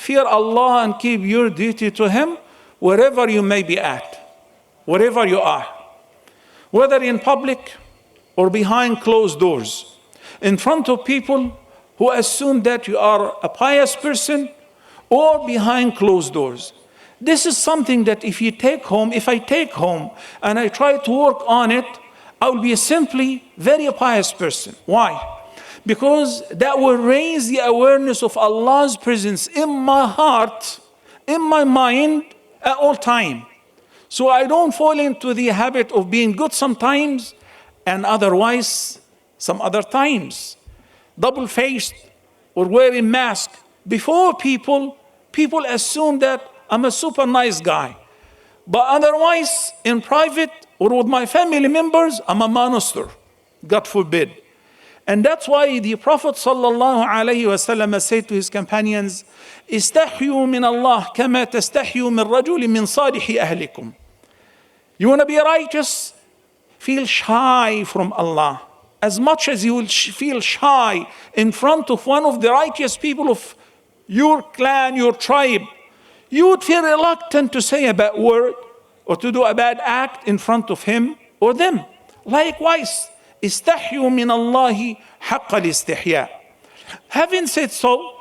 fear Allah and keep your duty to Him wherever you may be at, wherever you are, whether in public or behind closed doors, in front of people who assume that you are a pious person, or behind closed doors. This is something that if I take home and I try to work on it, I will be simply very pious person. Why? Because that will raise the awareness of Allah's presence in my heart, in my mind at all time. So I don't fall into the habit of being good sometimes and otherwise some other times. Double-faced or wearing mask. Before people assume that I'm a super nice guy. But otherwise, in private or with my family members, I'm a monster. God forbid. And that's why the Prophet ﷺ said to his companions, استحيوا من الله كما تستحيوا من رجل من صالح أهلكم. You want to be righteous? Feel shy from Allah. As much as you will feel shy in front of one of the righteous people of your clan, your tribe, you would feel reluctant to say a bad word or to do a bad act in front of him or them. Likewise, استحيوا من الله حق الاستحياء. Having said so,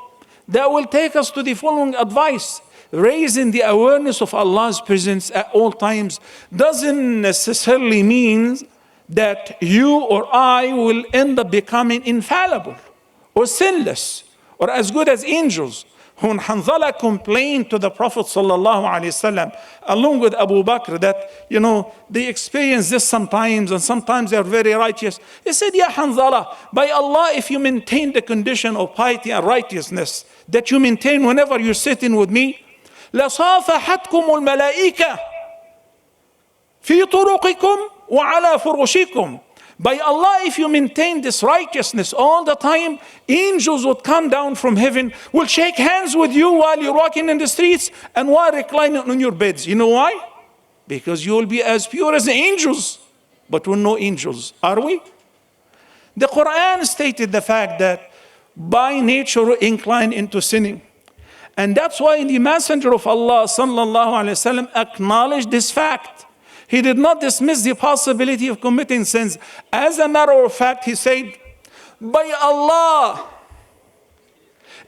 that will take us to the following advice. Raising the awareness of Allah's presence at all times doesn't necessarily mean that you or I will end up becoming infallible or sinless or as good as angels. When Hanzala complained to the Prophet ﷺ, along with Abu Bakr, that, they experience this sometimes and sometimes they are very righteous. He said, Ya Hanzala, by Allah, if you maintain the condition of piety and righteousness that you maintain whenever you're sitting with me, لَصَافَحَتْكُمُ الْمَلَائِكَةِ فِي طُرُقِكُمْ وَعَلَى فُرُشِكُمْ. By Allah, if you maintain this righteousness all the time, angels would come down from heaven, will shake hands with you while you're walking in the streets and while reclining on your beds. You know why? Because you will be as pure as the angels. But we're no angels, are we? The Quran stated the fact that by nature we're inclined into sinning. And that's why the Messenger of Allah sallallahu alaihi wasallam acknowledged this fact. He did not dismiss the possibility of committing sins. As a matter of fact, he said, by Allah,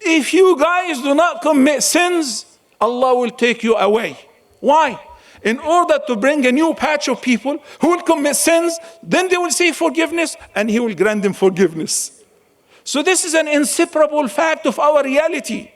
if you guys do not commit sins, Allah will take you away. Why? In order to bring a new batch of people who will commit sins, then they will seek forgiveness and He will grant them forgiveness. So this is an inseparable fact of our reality.